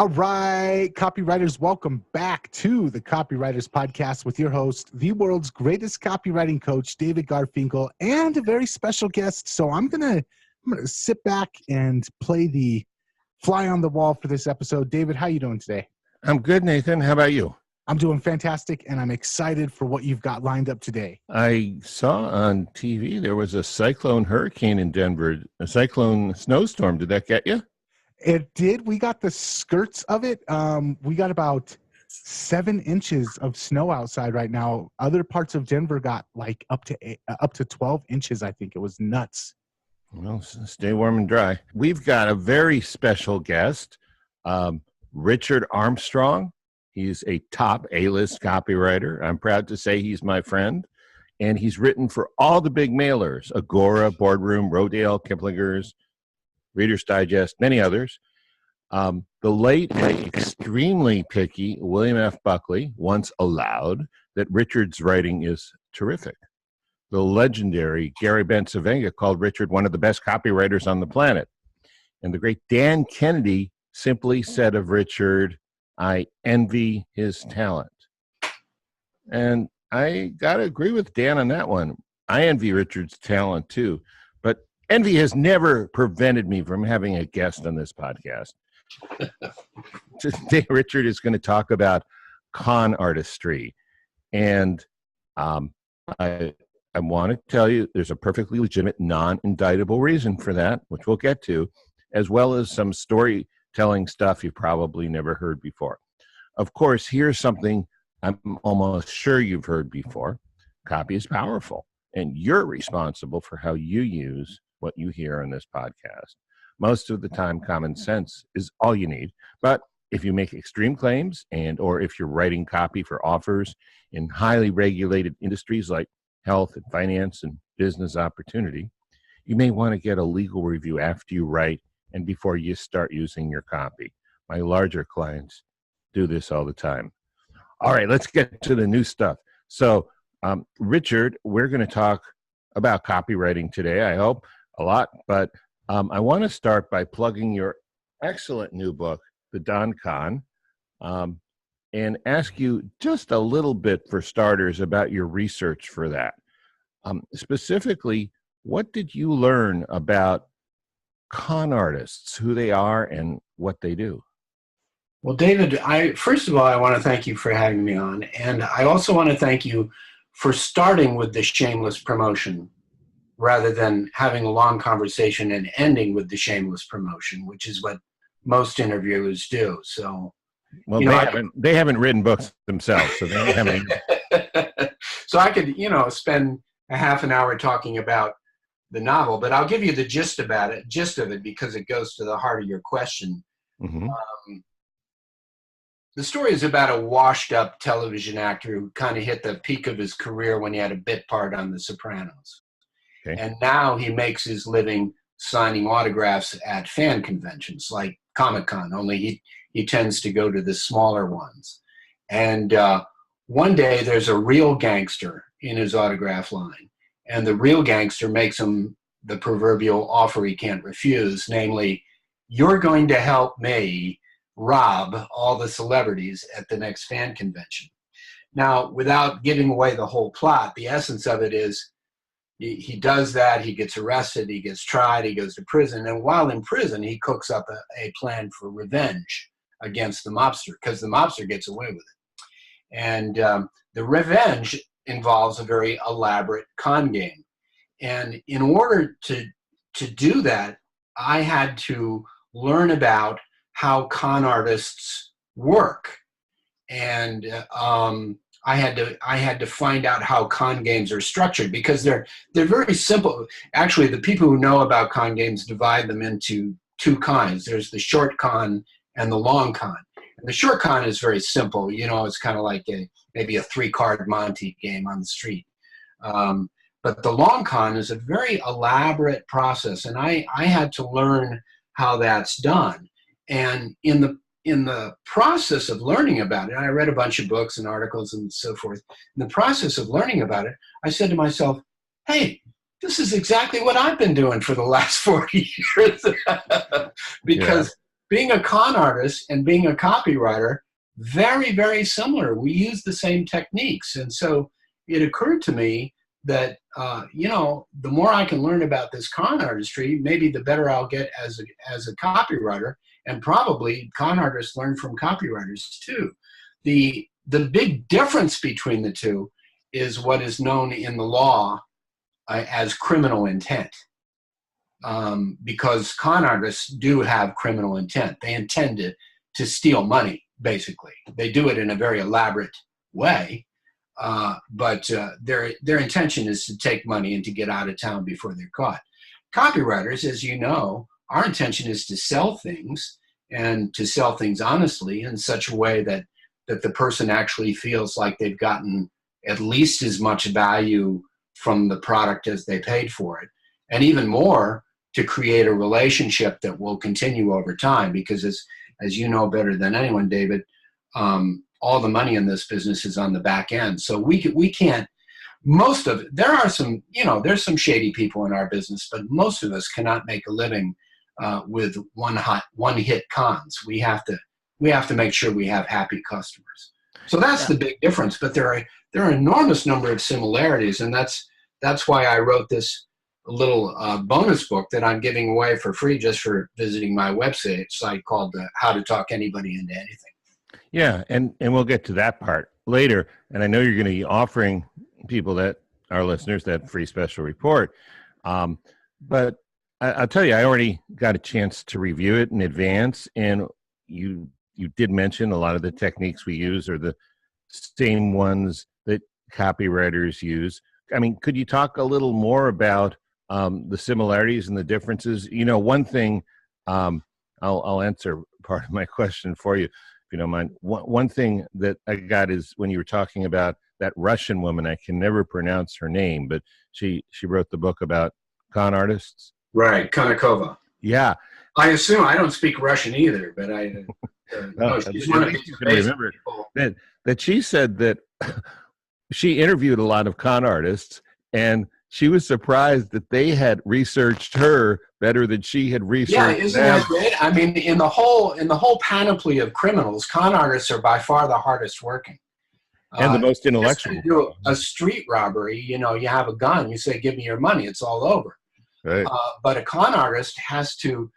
All right, copywriters, welcome back to the Copywriters Podcast with your host, the world's greatest copywriting coach, David Garfinkel, and a very special guest. So I'm gonna sit back and play the fly on the wall for this episode. David, how you doing today? I'm good, Nathan. How about you? I'm doing fantastic, and I'm excited for what you've got lined up today. I saw on TV there was a cyclone hurricane in Denver, a cyclone snowstorm. Did that get you? It did. We got the skirts of it. We got about 7 inches of snow outside right now. Other parts of Denver got like up to 12 inches. I think it was nuts. Well, stay warm and dry. We've got a very special guest, Richard Armstrong. He's a top A-list copywriter. I'm proud to say he's my friend. And he's written for all the big mailers, Agora, Boardroom, Rodale, Kiplinger's, Reader's Digest, many others. The late, extremely picky William F. Buckley once allowed that Richard's writing is terrific. The legendary Gary Bencivenga called Richard one of the best copywriters on the planet. And the great Dan Kennedy simply said of Richard, "I envy his talent." And I got to agree with Dan on that one. I envy Richard's talent too. But envy has never prevented me from having a guest on this podcast. Today, Richard is going to talk about con artistry. And I want to tell you there's a perfectly legitimate, non-indictable reason for that, which we'll get to, as well as some storytelling stuff you've probably never heard before. Of course, here's something I'm almost sure you've heard before. Copy is powerful, and you're responsible for how you use what you hear on this podcast. Most of the time, common sense is all you need. But if you make extreme claims or if you're writing copy for offers in highly regulated industries like health and finance and business opportunity, you may want to get a legal review after you write and before you start using your copy. My larger clients do this all the time. All right, let's get to the new stuff. So, Richard, we're going to talk about copywriting today, I hope, a lot, but I want to start by plugging your excellent new book, The Don Con, and ask you just a little bit for starters about your research for that. Specifically, what did you learn about con artists, who they are and what they do? Well, David, first of all, I want to thank you for having me on. And I also want to thank you for starting with the shameless promotion rather than having a long conversation and ending with the shameless promotion, which is what most interviewers do. So, well, they haven't written books themselves, so they don't have any. So I could, spend a half an hour talking about the novel, but I'll give you the gist of it because it goes to the heart of your question. Mm-hmm. The story is about a washed-up television actor who kind of hit the peak of his career when he had a bit part on The Sopranos. Okay. And now he makes his living signing autographs at fan conventions like Comic-Con, only he tends to go to the smaller ones. And one day there's a real gangster in his autograph line, and the real gangster makes him the proverbial offer he can't refuse, namely, "You're going to help me rob all the celebrities at the next fan convention." Now, without giving away the whole plot, the essence of it is he does that, he gets arrested, he gets tried, he goes to prison, and while in prison, he cooks up a plan for revenge against the mobster, because the mobster gets away with it. And the revenge involves a very elaborate con game. And in order to do that, I had to learn about how con artists work. And I had to find out how con games are structured, because they're very simple. Actually, the people who know about con games divide them into two kinds. There's the short con and the long con. And the short con is very simple. It's kind of like maybe a 3-card Monte game on the street. But the long con is a very elaborate process, and I had to learn how that's done. And in the process of learning about it, I read a bunch of books and articles and so forth. In the process of learning about it, I said to myself, hey, this is exactly what I've been doing for the last 40 years. because being a con artist and being a copywriter, very, very similar. We use the same techniques. And so it occurred to me that, the more I can learn about this con artistry, maybe the better I'll get as a copywriter. And probably con artists learn from copywriters too. The big difference between the two is what is known in the law as criminal intent. Because con artists do have criminal intent. They intend to steal money, basically. They do it in a very elaborate way, but their intention is to take money and to get out of town before they're caught. Copywriters, as you know, our intention is to sell things, and to sell things honestly in such a way that the person actually feels like they've gotten at least as much value from the product as they paid for it. And even more, to create a relationship that will continue over time, because as you know better than anyone, David, all the money in this business is on the back end. So we can't, most of it, there are some, there's some shady people in our business, but most of us cannot make a living with one hit cons. We have to make sure we have happy customers. So that's the big difference. But there are an enormous number of similarities, and that's why I wrote this little bonus book that I'm giving away for free just for visiting my website site called How to Talk Anybody Into Anything. Yeah, and we'll get to that part later. And I know you're going to be offering people, that our listeners, that free special report. But I'll tell you, I already got a chance to review it in advance, and you did mention a lot of the techniques we use are the same ones that copywriters use. I mean, could you talk a little more about the similarities and the differences? One thing, I'll answer part of my question for you, if you don't mind. One thing that I got is when you were talking about that Russian woman, I can never pronounce her name, but she wrote the book about con artists. Right, Konnikova. Yeah. I assume, I don't speak Russian either, but I she's one of these remember that she said that she interviewed a lot of con artists, and she was surprised that they had researched her better than she had researched them. Yeah, isn't that great? I mean, in the whole panoply of criminals, con artists are by far the hardest working. And the most intellectual. To do a street robbery, you have a gun, you say, give me your money, it's all over. Right. But a con artist has to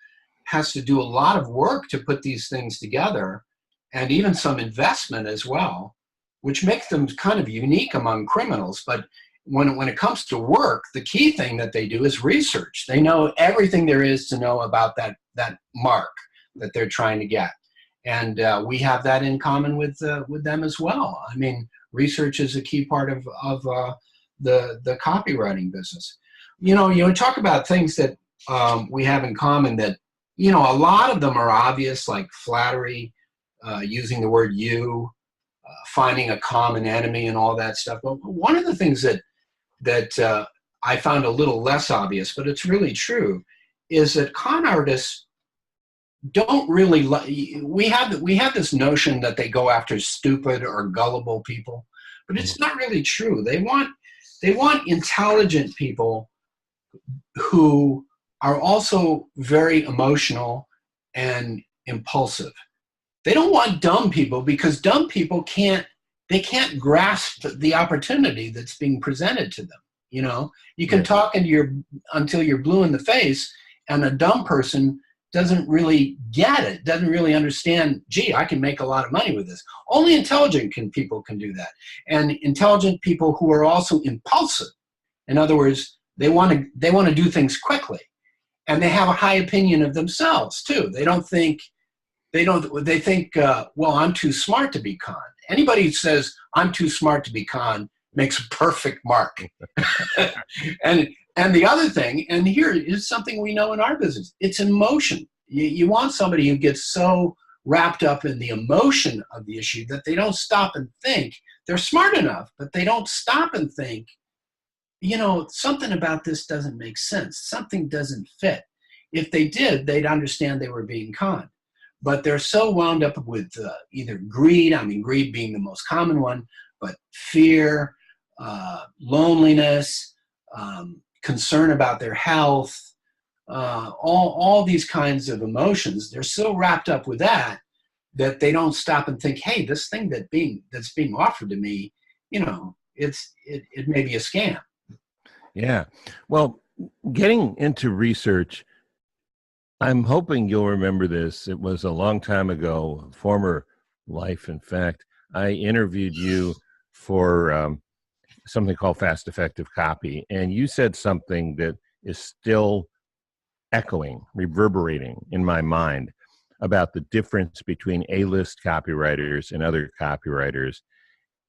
do a lot of work to put these things together, and even some investment as well, which makes them kind of unique among criminals. But when it comes to work, the key thing that they do is research. They know everything there is to know about that mark that they're trying to get. And we have that in common with them as well. I mean, research is a key part of the copywriting business. You talk about things that we have in common that, a lot of them are obvious, like flattery, using the word you, finding a common enemy and all that stuff. But one of the things that I found a little less obvious, but it's really true, is that con artists don't really we have this notion that they go after stupid or gullible people, but it's not really true. They want intelligent people who are also very emotional and impulsive. They don't want dumb people, because dumb people can't grasp the opportunity that's being presented to them. You can talk until you're blue in the face, and a dumb person doesn't really get it, doesn't really understand, gee, I can make a lot of money with this. Only intelligent people can do that. And intelligent people who are also impulsive. In other words, they want to do things quickly, and they have a high opinion of themselves too. They think, well, I'm too smart to be con. Anybody who says I'm too smart to be con makes a perfect mark. And the other thing, and here is something we know in our business, it's emotion. You want somebody who gets so wrapped up in the emotion of the issue that they don't stop and think. They're smart enough, but they don't stop and think, something about this doesn't make sense. Something doesn't fit. If they did, they'd understand they were being conned. But they're so wound up with either greed, greed being the most common one, but fear, loneliness, concern about their health, all these kinds of emotions. They're so wrapped up with that they don't stop and think, hey, this thing that's being offered to me, it may be a scam. Yeah. Well, getting into research, I'm hoping you'll remember this. It was a long time ago, former life, in fact. I interviewed you for something called Fast Effective Copy, and you said something that is still echoing, reverberating in my mind about the difference between A-list copywriters and other copywriters.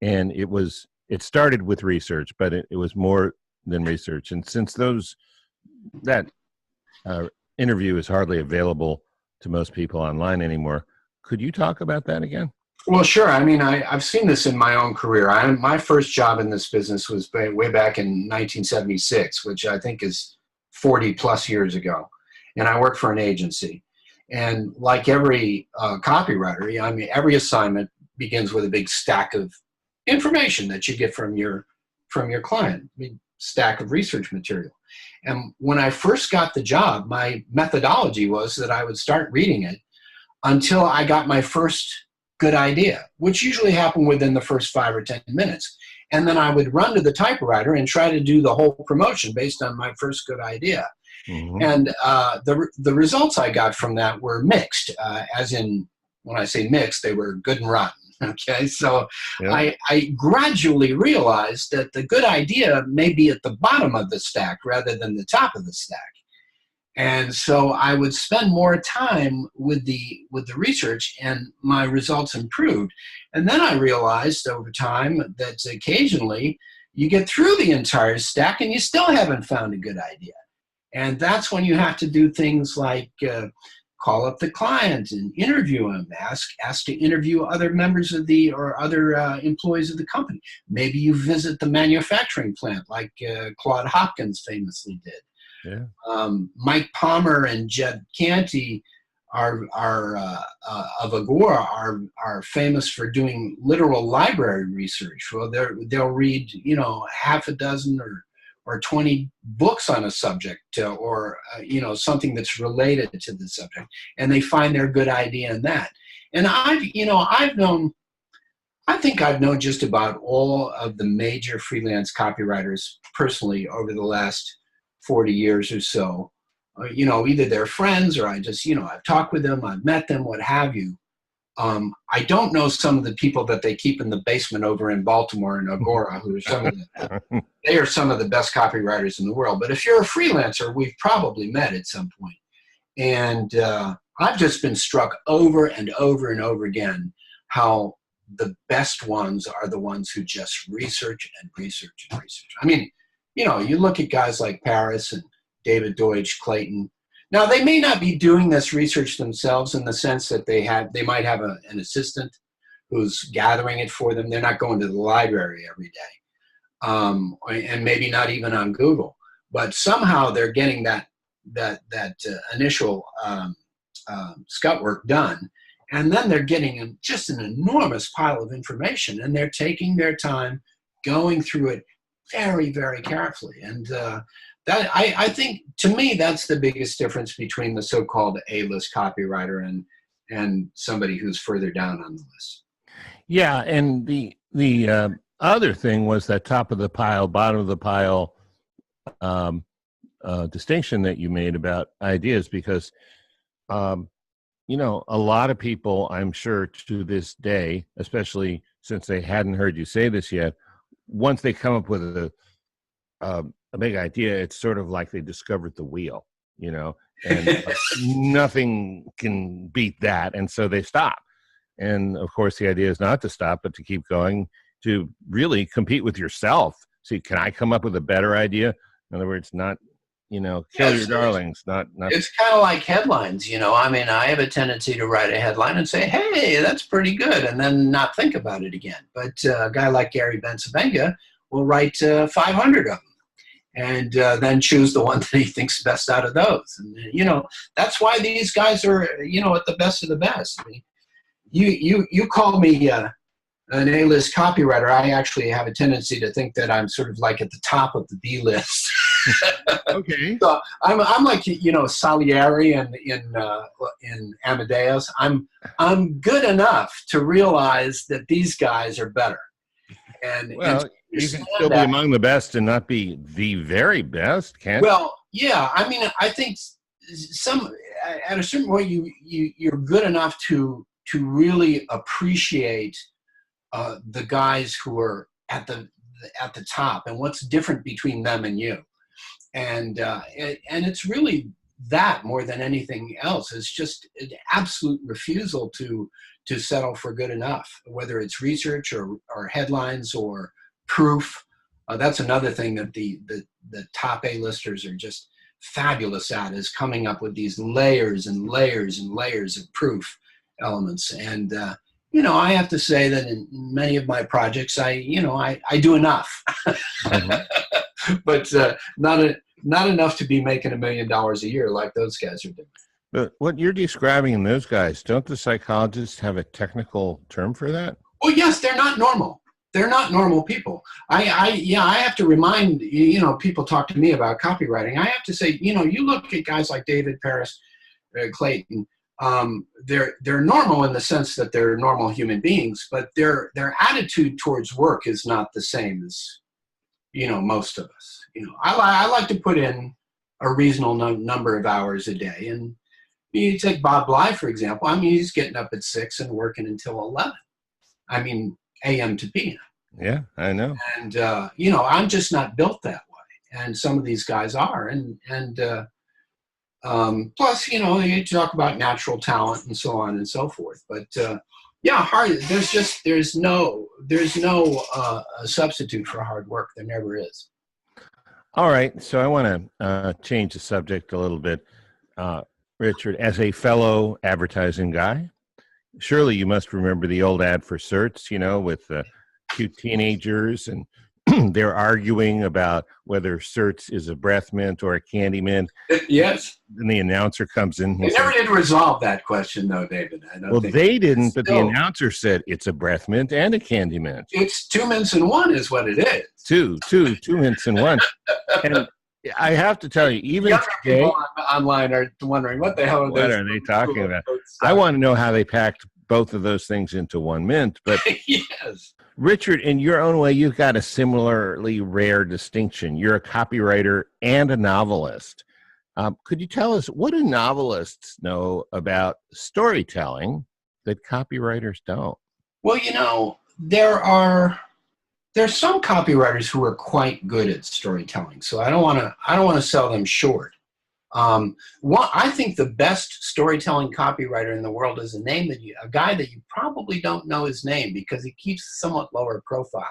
And it started with research, but it was more than research. And since that interview is hardly available to most people online anymore, could you talk about that again? Well, sure. I mean, I've seen this in my own career. My first job in this business was way back in 1976, which I think is 40 plus years ago. And I worked for an agency. And like every copywriter, I mean, every assignment begins with a big stack of information that you get from your client, a big stack of research material. And when I first got the job, my methodology was that I would start reading it until I got my first good idea, which usually happened within the first 5 or 10 minutes. And then I would run to the typewriter and try to do the whole promotion based on my first good idea. Mm-hmm. And the results I got from that were mixed, as in, when I say mixed, they were good and rotten. Okay, so yep. I gradually realized that the good idea may be at the bottom of the stack rather than the top of the stack. And so I would spend more time with the research, and my results improved. And then I realized over time that occasionally you get through the entire stack and you still haven't found a good idea. And that's when you have to do things like call up the client and interview him, ask to interview other members of or other employees of the company. Maybe you visit the manufacturing plant like Claude Hopkins famously did. Yeah. Mike Palmer and Jed Canty of Agora are famous for doing literal library research. Well, they'll read half a dozen or 20 books on a subject or something that's related to the subject, and they find their good idea in that. And I think I've known just about all of the major freelance copywriters personally over the last 40 years or so. Either they're friends or I just, I've talked with them, I've met them, what have you. I don't know some of the people that they keep in the basement over in Baltimore and Agora, who are they are some of the best copywriters in the world. But if you're a freelancer, we've probably met at some point. And I've just been struck over and over and over again how the best ones are the ones who just research and research and research. I mean, you look at guys like Paris and David Deutsch, Clayton. Now, they may not be doing this research themselves in the sense that they might have an assistant who's gathering it for them. They're not going to the library every day, and maybe not even on Google. But somehow they're getting that initial scout work done, and then they're getting just an enormous pile of information, and they're taking their time going through it very, very carefully. And that I think, to me, that's the biggest difference between the so-called A-list copywriter and somebody who's further down on the list. Yeah, and the other thing was that top of the pile, bottom of the pile distinction that you made about ideas, because a lot of people, I'm sure to this day, especially since they hadn't heard you say this yet, once they come up with a big idea, it's sort of like they discovered the wheel, and nothing can beat that. And so they stop. And of course, the idea is not to stop, but to keep going, to really compete with yourself. See, can I come up with a better idea? In other words, not, kill your darlings, not. It's kind of like headlines, I mean, I have a tendency to write a headline and say, hey, that's pretty good, and then not think about it again. But a guy like Gary Bencivenga will write 500 of them. And then choose the one that he thinks best out of those. And, that's why these guys are, at the best of the best. I mean, you call me an A-list copywriter. I actually have a tendency to think that I'm sort of like at the top of the B list. Okay. So I'm like, you know, Salieri in Amadeus. I'm good enough to realize that these guys are better. Well, you can still be among the best and not be the very best, can't you? Well, yeah. I mean, I think at a certain point you're good enough to really appreciate the guys who are at the top and what's different between them and you. And it's really that more than anything else. It's just an absolute refusal to settle for good enough, whether it's research or headlines or proof. That's another thing that the top A-listers are just fabulous at, is coming up with these layers and layers and layers of proof elements. And you know, I have to say that in many of my projects, I do enough, but not enough to be making $1 million a year like those guys are doing. But what you're describing in those guys, don't the psychologists have a technical term for that? Well, yes, they're not normal. They're not normal people. I have to remind, you know, people talk to me about copywriting. I have to say, you know, you look at guys like David, Paris, Clayton. They're normal in the sense that they're normal human beings, but their attitude towards work is not the same as, you know, most of us. You know, I like to put in a reasonable number of hours a day. And you take Bob Bly, for example. I mean, he's getting up at 6 and working until 11. I mean, AM to PM. Yeah, I know. And, you know, I'm just not built that way. And some of these guys are. And plus, you know, you talk about natural talent and so on and so forth. But, yeah, hard. There's no substitute for hard work. There never is. All right. So I want to change the subject a little bit. Richard, as a fellow advertising guy, surely you must remember the old ad for certs, you know, with cute teenagers, and they're arguing about whether certs is a breath mint or a candy mint. Yes. And the announcer comes in. They never did resolve that question, though, David. Well, they didn't, but the announcer said it's a breath mint and a candy mint. It's 2 mints in one is what it is. Two mints in one. And I have to tell you, even today, people online are wondering what the hell are they talking about? I want to know how they packed both of those things into one mint. But yes. Richard, in your own way, you've got a similarly rare distinction. You're a copywriter and a novelist. Could you tell us, what do novelists know about storytelling that copywriters don't? Well, you know, there's some copywriters who are quite good at storytelling, so I don't want to sell them short. I think the best storytelling copywriter in the world is a guy that you probably don't know his name because he keeps somewhat lower profile.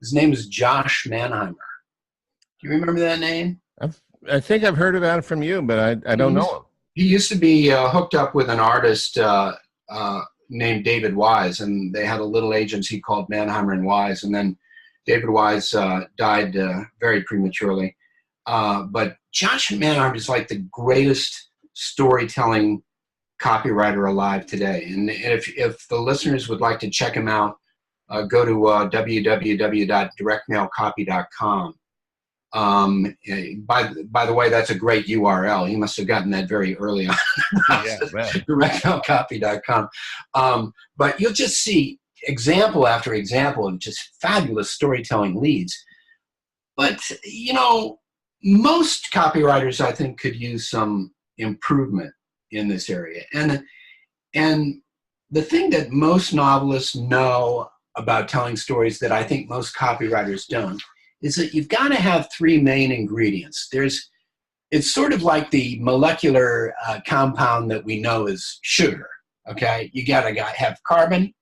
His name is Josh Mannheimer. Do you remember that name? I think I've heard about it from you, but I don't know him. He used to be hooked up with an artist named David Wise, and they had a little agency called Mannheimer and Wise, and then David Wise died very prematurely. But Josh Mannheimer is like the greatest storytelling copywriter alive today. And if the listeners would like to check him out, go to www.directmailcopy.com. By the way, that's a great URL. You must have gotten that very early on. Yeah, directmailcopy.com. But you'll just see example after example of just fabulous storytelling leads. But, you know, most copywriters, I think, could use some improvement in this area. And the thing that most novelists know about telling stories that I think most copywriters don't is that you've got to have 3 main ingredients. It's sort of like the molecular compound that we know is sugar, okay? You got to have carbon,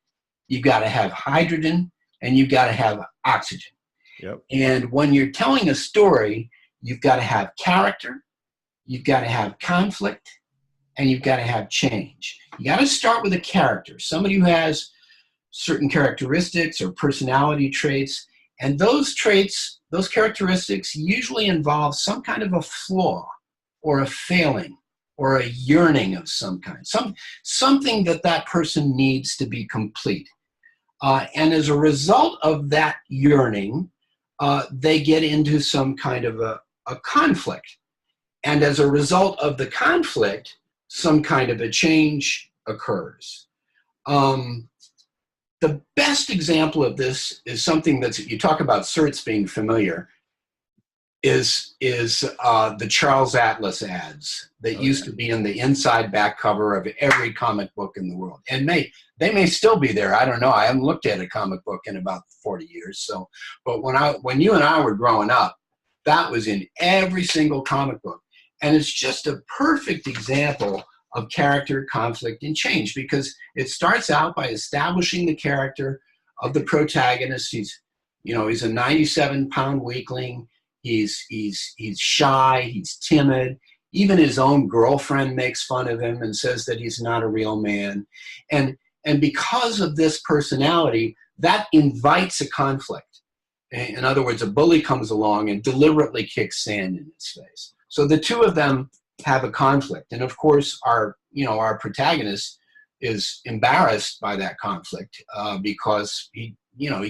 you got to have hydrogen, and you got to have oxygen. Yep. And when you're telling a story, you've got to have character, you've got to have conflict, and you've got to have change. You got to start with a character, somebody who has certain characteristics or personality traits, and those traits, those characteristics usually involve some kind of a flaw or a failing or a yearning of some kind, something that person needs to be complete. And as a result of that yearning, they get into some kind of a conflict. And as a result of the conflict, some kind of a change occurs. The best example of this is something that's, you talk about certs being familiar, is the Charles Atlas ads that used to be in the inside back cover of every comic book in the world. And they may still be there. I don't know. I haven't looked at a comic book in about 40 years. So, but when you and I were growing up, that was in every single comic book. And it's just a perfect example of character, conflict, and change, because it starts out by establishing the character of the protagonist. He's a 97-pound weakling. He's shy. He's timid. Even his own girlfriend makes fun of him and says that he's not a real man. And because of this personality, that invites a conflict. In other words, a bully comes along and deliberately kicks sand in his face. So the two of them have a conflict. And of course, our protagonist is embarrassed by that conflict because he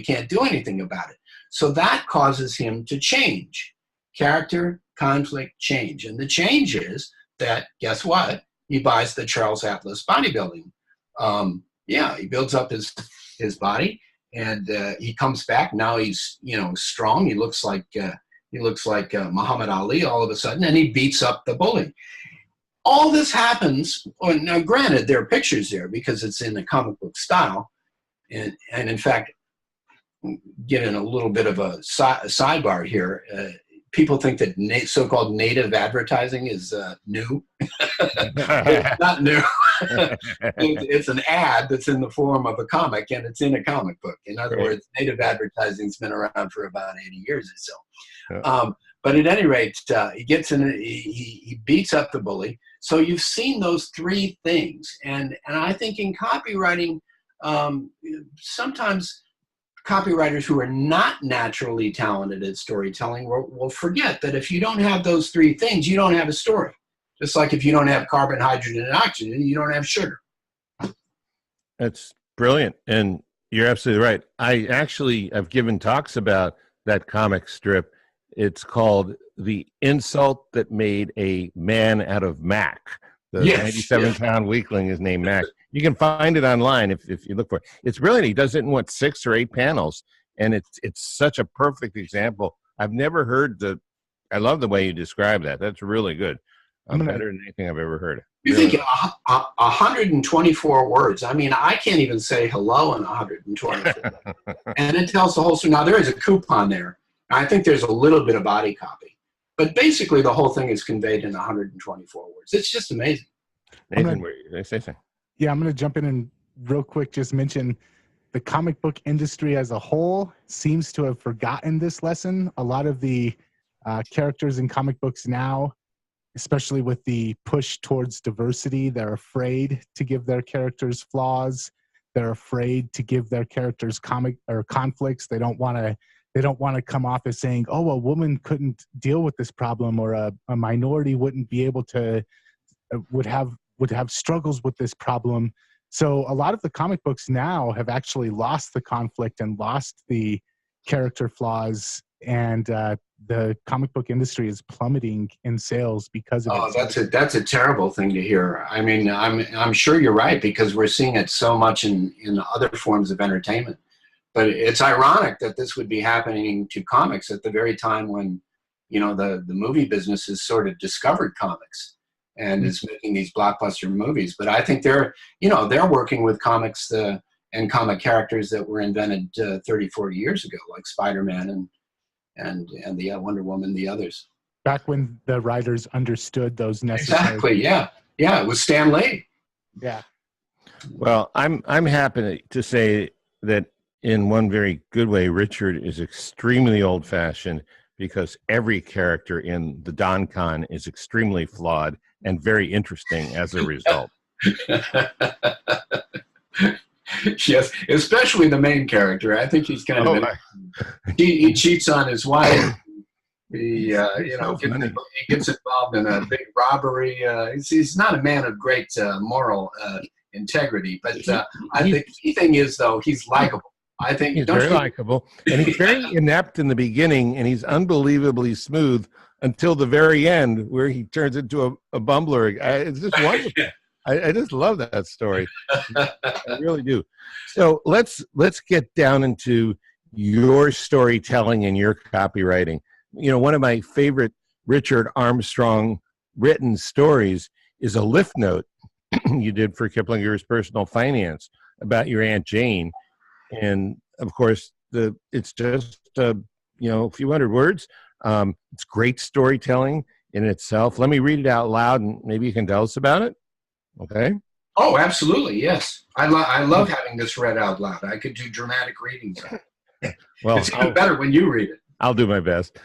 can't do anything about it. So that causes him to change. Character, conflict, change. And the change is that, guess what? He buys the Charles Atlas bodybuilding. He builds up his body, and he comes back. Now he's strong. He looks like Muhammad Ali all of a sudden, and he beats up the bully. All this happens. Now, granted, there are pictures there because it's in the comic book style, and in fact, get in a little bit of a sidebar here. People think that so-called native advertising is new. It's not new. It's an ad that's in the form of a comic, and it's in a comic book. In other words, native advertising's been around for about 80 years or so. Yeah. But at any rate, he gets in. He beats up the bully. So you've seen those three things, and I think in copywriting, sometimes copywriters who are not naturally talented at storytelling will forget that if you don't have those three things, you don't have a story. Just like if you don't have carbon, hydrogen, and oxygen, you don't have sugar. That's brilliant. And you're absolutely right. I've given talks about that comic strip. It's called The Insult That Made a Man Out of Mac. The 97-pound weakling is named Mac. You can find it online if you look for it. It's brilliant. He does it in 6 or 8 panels, and it's such a perfect example. I've never heard I love the way you describe that. That's really good. Better than anything I've ever heard. You think 124 words. I mean, I can't even say hello in 124. And it tells the whole story. Now, there is a coupon there. I think there's a little bit of body copy. But basically, the whole thing is conveyed in 124 words. It's just amazing. Nathan, did I say something? Yeah, I'm going to jump in and real quick just mention the comic book industry as a whole seems to have forgotten this lesson. A lot of the characters in comic books now, especially with the push towards diversity, they're afraid to give their characters flaws. They're afraid to give their characters conflicts. They don't want to come off as saying, "Oh, a woman couldn't deal with this problem," or a minority wouldn't be able to would have struggles with this problem. So a lot of the comic books now have actually lost the conflict and lost the character flaws, and the comic book industry is plummeting in sales because of it. That's a terrible thing to hear. I mean, I'm sure you're right, because we're seeing it so much in other forms of entertainment. But it's ironic that this would be happening to comics at the very time when, the movie business has sort of discovered comics and is making these blockbuster movies. But I think they're working with comics and comic characters that were invented 30, 40 years ago, like Spider-Man and the Wonder Woman, the others. Back when the writers understood those necessary. Exactly. Yeah. It was Stan Lee. Yeah. Well, I'm happy to say that in one very good way, Richard is extremely old-fashioned, because every character in the Don Con is extremely flawed and very interesting as a result. Yes, especially the main character. I think he's kind of he cheats on his wife. He gets involved in a big robbery. He's not a man of great moral integrity, but I think the key thing is, though, he's likable. I think he's very likable, and he's very inept in the beginning, and he's unbelievably smooth until the very end where he turns into a bumbler. It's just wonderful. I just love that story. I really do. So let's get down into your storytelling and your copywriting. You know, one of my favorite Richard Armstrong written stories is a lift note you did for Kiplinger's Personal Finance about your Aunt Jane. And of course, it's just a few hundred words. It's great storytelling in itself. Let me read it out loud, and maybe you can tell us about it. Okay. Oh, absolutely. Yes. I love having this read out loud. I could do dramatic readings. Well, it's even better when you read it. I'll do my best.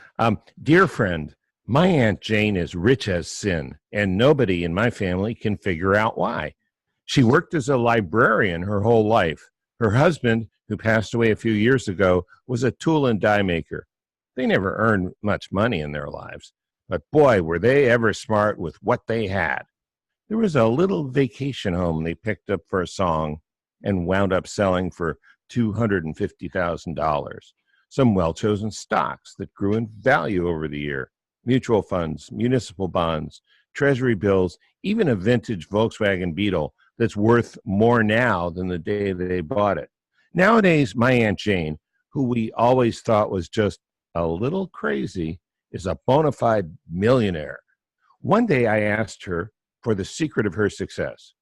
Dear friend, my Aunt Jane is rich as sin, and nobody in my family can figure out why. She worked as a librarian her whole life. Her husband, who passed away a few years ago, was a tool and die maker. They never earned much money in their lives, but boy, were they ever smart with what they had. There was a little vacation home they picked up for a song and wound up selling for $250,000. Some well-chosen stocks that grew in value over the year, mutual funds, municipal bonds, treasury bills, even a vintage Volkswagen Beetle that's worth more now than the day that they bought it. Nowadays, my Aunt Jane, who we always thought was just a little crazy, is a bona fide millionaire. One day I asked her for the secret of her success.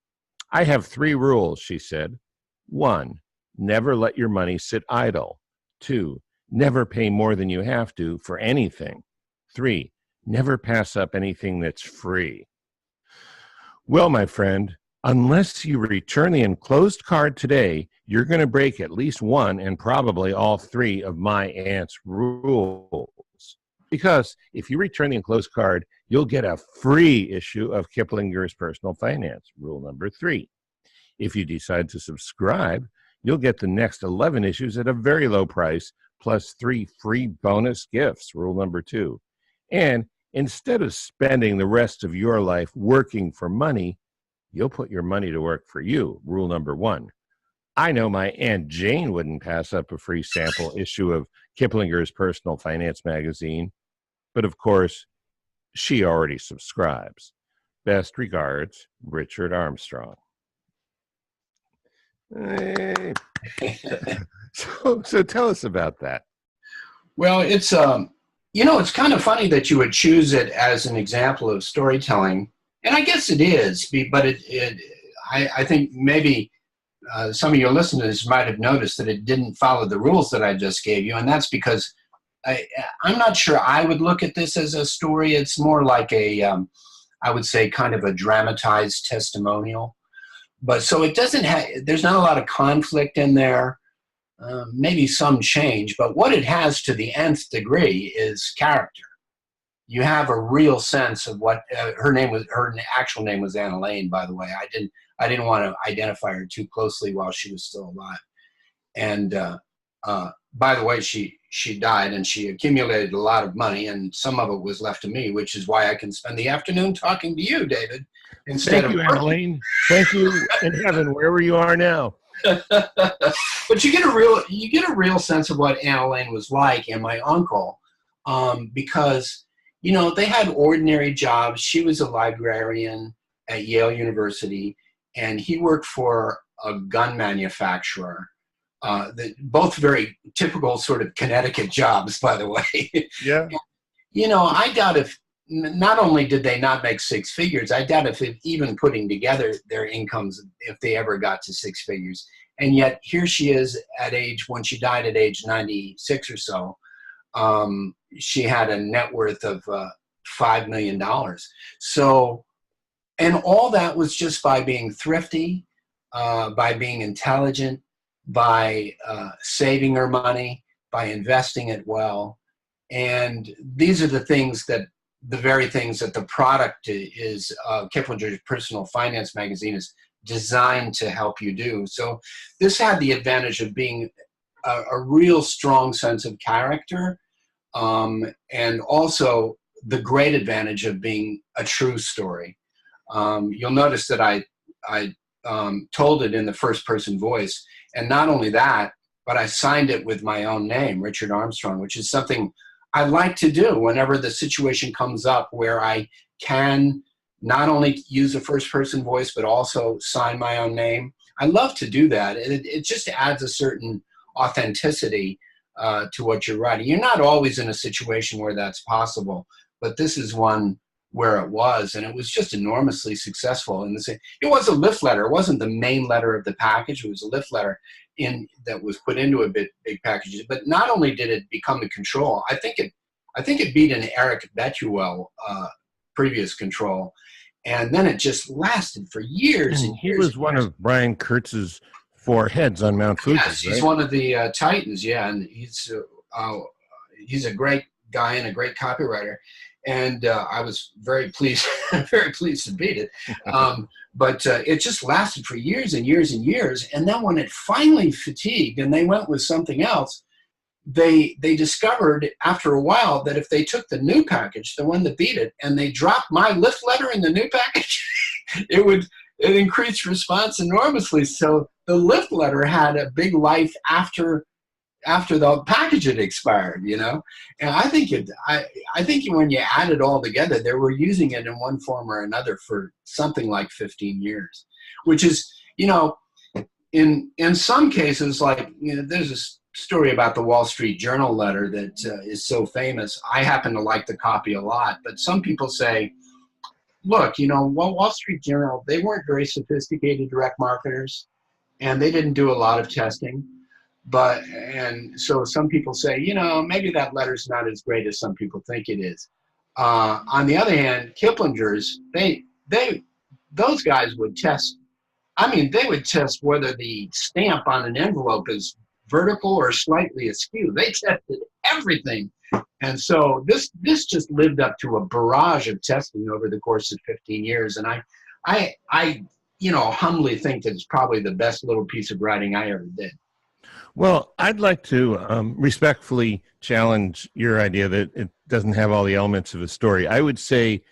I have 3 rules, she said. 1, never let your money sit idle. 2, never pay more than you have to for anything. 3, never pass up anything that's free. Well, my friend, unless you return the enclosed card today, you're going to break at least one and probably all 3 of my aunt's rules. Because if you return the enclosed card, you'll get a free issue of Kiplinger's Personal Finance, rule number 3. If you decide to subscribe, you'll get the next 11 issues at a very low price, plus 3 free bonus gifts, rule number 2. And instead of spending the rest of your life working for money, you'll put your money to work for you, rule number 1. I know my Aunt Jane wouldn't pass up a free sample issue of Kiplinger's Personal Finance magazine, but of course, she already subscribes. Best regards, Richard Armstrong. Hey. So tell us about that. Well, it's it's kind of funny that you would choose it as an example of storytelling, and I guess it is. But I think maybe some of your listeners might have noticed that it didn't follow the rules that I just gave you, and that's because I'm not sure I would look at this as a story. It's more like I would say, kind of a dramatized testimonial. But so it doesn't have, there's not a lot of conflict in there, maybe some change, but what it has to the nth degree is character. You have a real sense of what her actual name was Anna Lane, by the way. I didn't want to identify her too closely while she was still alive. And by the way, she died, and she accumulated a lot of money, and some of it was left to me, which is why I can spend the afternoon talking to you, David. Thank you, Anna Lane. Thank you in heaven, wherever you are now. But you get a real sense of what Anna Lane was like, and my uncle, because they had ordinary jobs. She was a librarian at Yale University, and he worked for a gun manufacturer. Both very typical sort of Connecticut jobs, by the way. Yeah. I doubt if, not only did they not make 6 figures, I doubt if even putting together their incomes, if they ever got to 6 figures. And yet here she is when she died at age 96 or so, she had a net worth of $5 million. So, and all that was just by being thrifty, by being intelligent, by saving her money, by investing it well. And these are the very things that the product is, Kiplinger's Personal Finance magazine is designed to help you do. So this had the advantage of being a real strong sense of character, and also the great advantage of being a true story. You'll notice that I told it in the first person voice, and not only that, but I signed it with my own name, Richard Armstrong, which is something I like to do whenever the situation comes up where I can not only use a first-person voice, but also sign my own name. I love to do that. It just adds a certain authenticity to what you're writing. You're not always in a situation where that's possible, but this is one where it was, and it was just enormously successful. And it was a lift letter. It wasn't the main letter of the package. It was a lift letter that was put into a big package. But not only did it become the control, I think it beat an Eric Betuel previous control, and then it just lasted for years and years. He was one of Brian Kurtz's 4 heads on Mount Fuji. Yes, he's one of the titans. Yeah, and he's a great guy and a great copywriter. And I was very pleased, very pleased to beat it. But it just lasted for years and years and years. And then when it finally fatigued and they went with something else, they discovered after a while that if they took the new package, the one that beat it, and they dropped my lift letter in the new package, it increased response enormously. So the lift letter had a big life after the package had expired, And I think when you add it all together, they were using it in one form or another for something like 15 years, which is, in some cases, like, there's a story about the Wall Street Journal letter that is so famous. I happen to like the copy a lot, but some people say, look, Wall Street Journal, they weren't very sophisticated direct marketers, and they didn't do a lot of testing. And so some people say, maybe that letter's not as great as some people think it is. On the other hand, Kiplinger's, those guys would test. They would test whether the stamp on an envelope is vertical or slightly askew. They tested everything. And so this just lived up to a barrage of testing over the course of 15 years. And I humbly think that it's probably the best little piece of writing I ever did. Well, I'd like to respectfully challenge your idea that it doesn't have all the elements of a story. I would say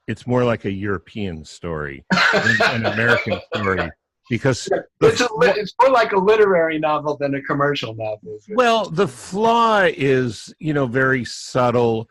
it's more like a European story than an American story, because it's more like a literary novel than a commercial novel. Well, the flaw is, very subtle.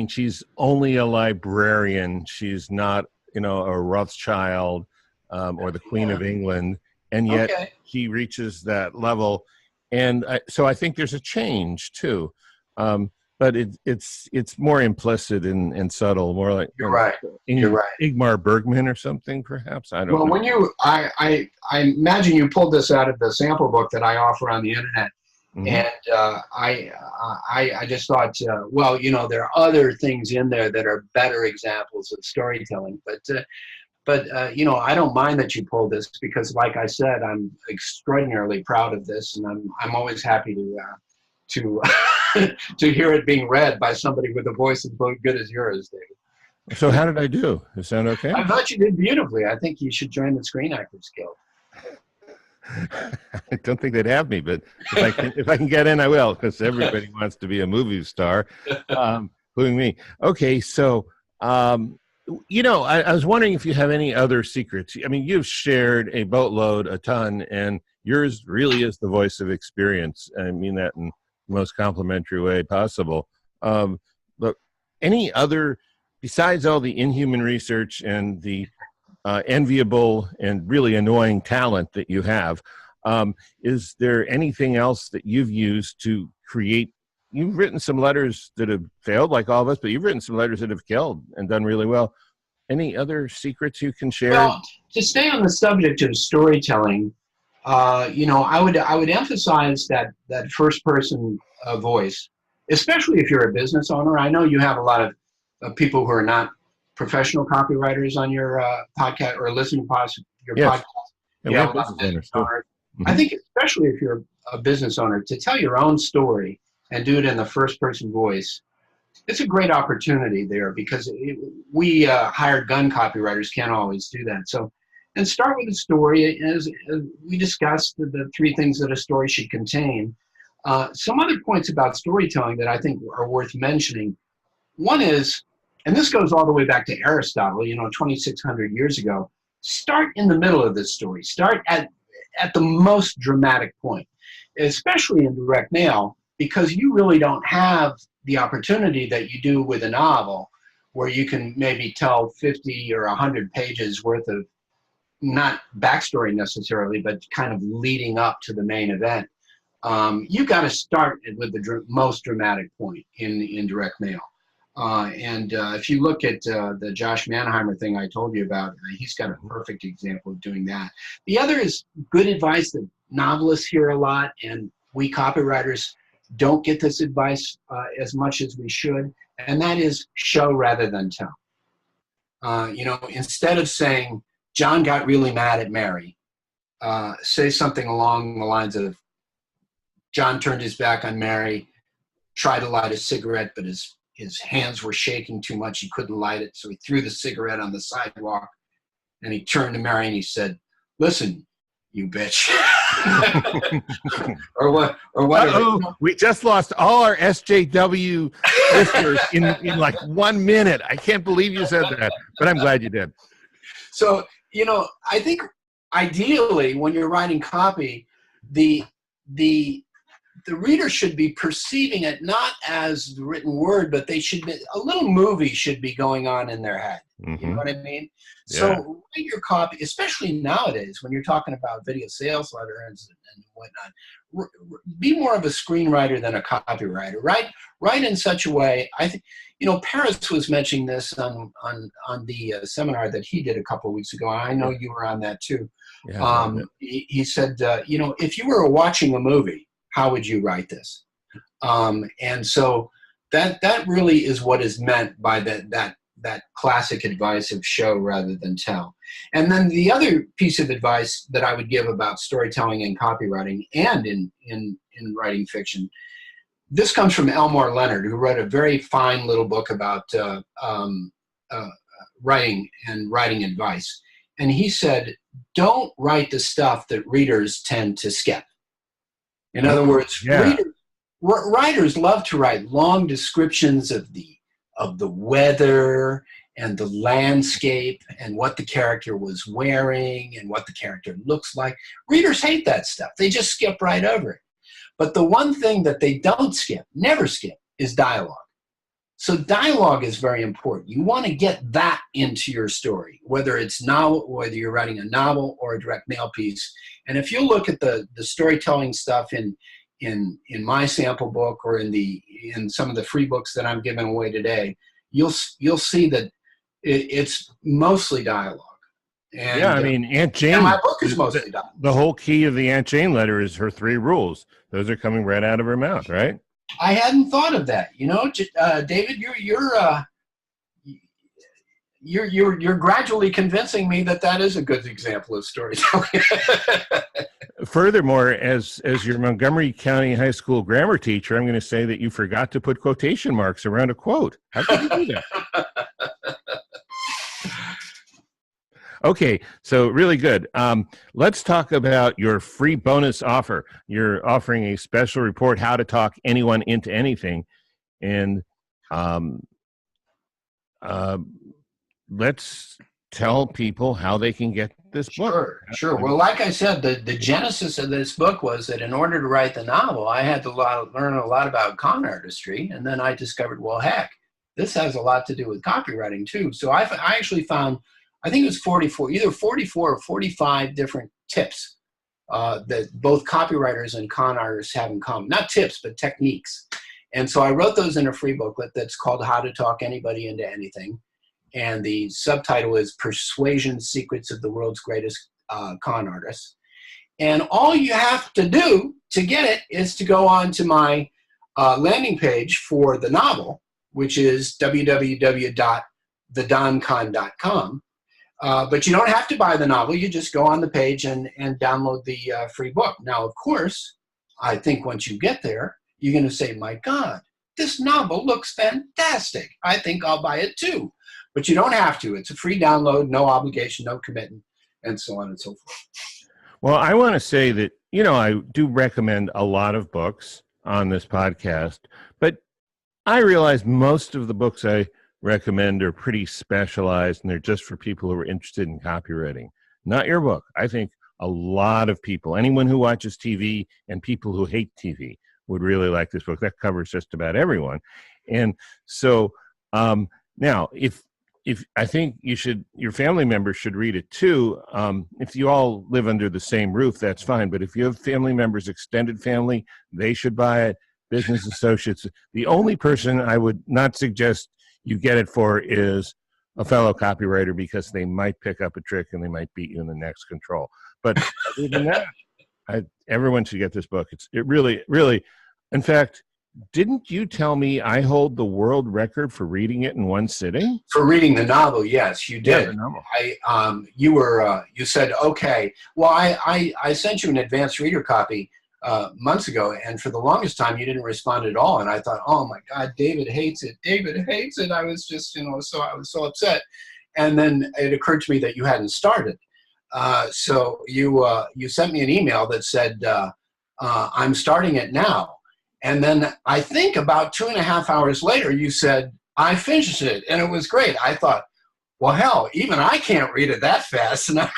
She's only a librarian. She's not, a Rothschild or the Queen of England, and yet she reaches that level. And so I think there's a change too, but it's more implicit and subtle, more like you're right. Ingmar Bergman or something, perhaps. I don't know. When I imagine you pulled this out of the sample book that I offer on the internet, and I just thought, there are other things in there that are better examples of storytelling, But I don't mind that you pulled this, because, like I said, I'm extraordinarily proud of this, and I'm always happy to hear it being read by somebody with a voice as good as yours, David. So how did I do? Does it sound okay? I thought you did beautifully. I think you should join the Screen Actors Guild. I don't think they'd have me, but if I can get in, I will, because everybody wants to be a movie star, including me. Okay, so. I was wondering if you have any other secrets. You've shared a boatload, a ton, and yours really is the voice of experience. I mean that in the most complimentary way possible. But any other, besides all the inhuman research and the enviable and really annoying talent that you have, is there anything else that you've used to create? You've written some letters that have failed, like all of us, but you've written some letters that have killed and done really well. Any other secrets you can share? Well, to stay on the subject of storytelling, I would emphasize that first-person voice, especially if you're a business owner. I know you have a lot of people who are not professional copywriters on your podcast or listening to your podcast. Yeah, a lot of business owners. I think especially if you're a business owner, to tell your own story and do it in the first-person voice, it's a great opportunity there, because we hired gun copywriters can't always do that. So, and start with a story, as we discussed the 3 things that a story should contain. Some other points about storytelling that I think are worth mentioning. One is, and this goes all the way back to Aristotle, 2,600 years ago, start in the middle of this story. Start at the most dramatic point, especially in direct mail, because you really don't have the opportunity that you do with a novel, where you can maybe tell 50 or 100 pages worth of, not backstory necessarily, but kind of leading up to the main event. You got to start with the most dramatic point in direct mail. If you look at the Josh Mannheimer thing I told you about, he's got a perfect example of doing that. The other is good advice that novelists hear a lot, and we copywriters don't get this advice as much as we should, and that is show rather than tell. Instead of saying, John got really mad at Mary, say something along the lines of, John turned his back on Mary, tried to light a cigarette, but his hands were shaking too much. He couldn't light it, so he threw the cigarette on the sidewalk, and he turned to Mary and he said, listen, you bitch. or whatever. Uh-oh, we just lost all our SJW listeners in like 1 minute. I can't believe you said that, but I'm glad you did. So, I think ideally when you're writing copy, the reader should be perceiving it not as the written word, but they should be, a little movie should be going on in their head. You know what I mean? Yeah. So write your copy, especially nowadays when you're talking about video sales letters and whatnot. Be more of a screenwriter than a copywriter. Write in such a way. I think Paris was mentioning this on the seminar that he did a couple of weeks ago. I know you were on that too. Yeah, he said, if you were watching a movie, how would you write this? And so that really is what is meant by that classic advice of show rather than tell. And then the other piece of advice that I would give about storytelling and copywriting and in writing fiction, this comes from Elmore Leonard, who wrote a very fine little book about writing and writing advice. And he said, don't write the stuff that readers tend to skip. In other words, writers love to write long descriptions of the weather and the landscape and what the character was wearing and what the character looks like. Readers hate that stuff. They just skip right over it. But the one thing that they don't skip, never skip, is dialogue. So dialogue is very important. You want to get that into your story, whether whether you're writing a novel or a direct mail piece. And if you look at the storytelling stuff in my sample book or in some of the free books that I'm giving away today, you'll see that it's mostly dialogue. And, yeah, I mean, Aunt Jane. My book is mostly dialogue. The whole key of the Aunt Jane letter is her 3 rules. Those are coming right out of her mouth, right? I hadn't thought of that. David, you're gradually convincing me that is a good example of storytelling. Furthermore, as your Montgomery County High School grammar teacher, I'm going to say that you forgot to put quotation marks around a quote. How could you do that? Okay, so really good. Let's talk about your free bonus offer. You're offering a special report, How to Talk Anyone into Anything. And let's tell people how they can get this book. Sure. Well, like I said, the genesis of this book was that in order to write the novel, I had to learn a lot about con artistry. And then I discovered, well, heck, this has a lot to do with copywriting too. So I actually found, I think it was either 44 or 45 different tips that both copywriters and con artists have in common. Not tips, but techniques. And so I wrote those in a free booklet that's called How to Talk Anybody into Anything. And the subtitle is Persuasion Secrets of the World's Greatest Con Artists. And all you have to do to get it is to go on to my landing page for the novel, which is www.thedoncon.com. But you don't have to buy the novel. You just go on the page and download the free book. Now, of course, I think once you get there, you're going to say, my God, this novel looks fantastic. I think I'll buy it too. But you don't have to. It's a free download, no obligation, no commitment, and so on and so forth. Well, I want to say that, I do recommend a lot of books on this podcast, but I realize most of the books I recommend are pretty specialized and they're just for people who are interested in copywriting. Not your book. I think a lot of people, anyone who watches TV and people who hate TV, would really like this book. That covers just about everyone. And so now, if I think your family members should read it too. If you all live under the same roof, that's fine. But if you have family members, extended family, they should buy it. Business associates. The only person I would not suggest you get it for is a fellow copywriter, because they might pick up a trick and they might beat you in the next control. But other than that, everyone should get this book. It really, really, in fact, didn't you tell me I hold the world record for reading it in one sitting? For reading the novel, yes, you did. Yeah, the novel. You said, okay. Well, I sent you an advanced reader copy months ago, and for the longest time you didn't respond at all, and I thought, oh my God, David hates it. I was just, I was so upset. And then it occurred to me that you hadn't started. So you sent me an email that said, I'm starting it now. And then I think about 2.5 hours later, you said, I finished it, and it was great. I thought, well, hell, even I can't read it that fast. And I've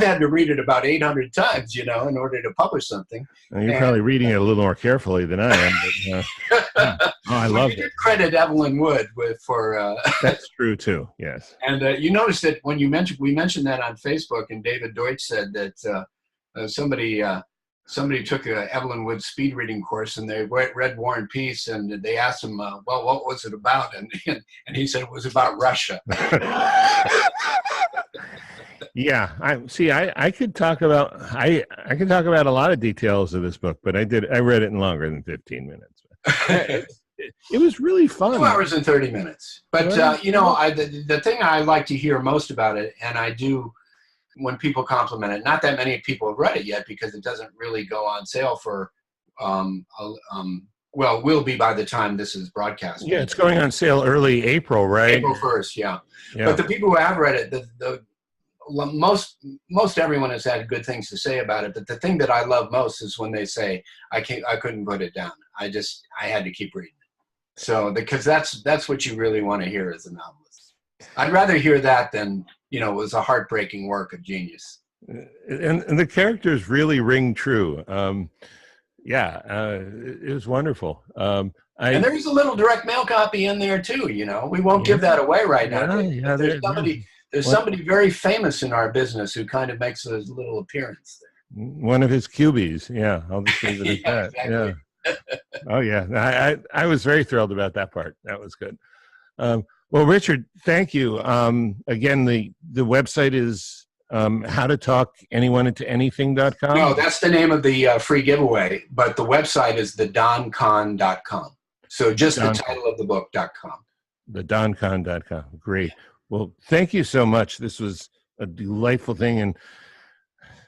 had to read it about 800 times, in order to publish something. Well, you're probably reading it a little more carefully than I am. But, I love it. Credit Evelyn Wood for. That's true too. Yes. And you noticed that when we mentioned that on Facebook, and David Deutsch said that somebody took a Evelyn Wood speed reading course, and they read War and Peace, and they asked him, well, what was it about? And he said it was about Russia. Yeah, I could talk about a lot of details of this book, but I read it in longer than 15 minutes. It was really fun. 2 hours and 30 minutes. But the thing I like to hear most about it, and I do when people compliment it, not that many people have read it yet, because it doesn't really go on sale for will be by the time this is broadcast. Yeah, it's going on sale early April, right? April 1st, yeah. But the people who have read it, most everyone has had good things to say about it. But the thing that I love most is when they say, I couldn't put it down. I had to keep reading it. So because that's what you really want to hear as a novelist. I'd rather hear that than, it was a heartbreaking work of genius. And the characters really ring true. It was wonderful. And there's a little direct mail copy in there too. We won't give that away right now. Yeah, there's somebody very famous in our business who kind of makes a little appearance there. One of his cubies. Yeah, I'll just leave it at that. Exactly. Yeah. Oh yeah, I was very thrilled about that part. That was good. Well, Richard, thank you. Again, the website is howtotalkanyoneintonything.com. No, that's the name of the free giveaway, but the website is thedoncon.com. So just the title of the book.com. Thedoncon.com. Great. Well, thank you so much. This was a delightful thing, and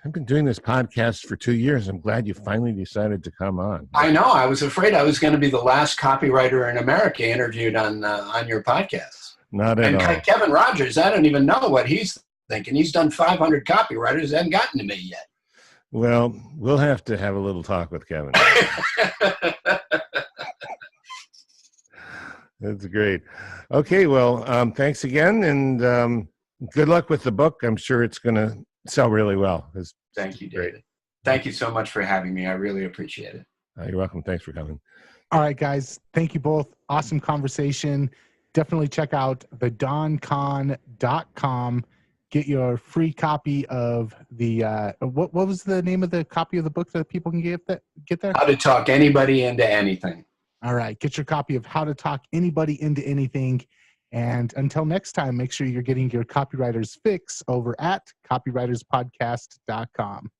I've been doing this podcast for 2 years. I'm glad you finally decided to come on. I know. I was afraid I was going to be the last copywriter in America interviewed on your podcast. Not at all. And Kevin Rogers, I don't even know what he's thinking. He's done 500 copywriters, hasn't gotten to me yet. Well, we'll have to have a little talk with Kevin. That's great. Okay, well, thanks again, and good luck with the book. I'm sure it's going to sell really well. Thank you, David. Thank you so much for having me. I really appreciate it. You're welcome. Thanks for coming. All right, guys. Thank you both. Awesome conversation. Definitely check out thedoncon.com. Get your free copy of the what was the name of the copy of the book that people can get there? How to Talk Anybody Into Anything. All right. Get your copy of How to Talk Anybody Into Anything. And until next time, make sure you're getting your copywriter's fix over at copywriterspodcast.com.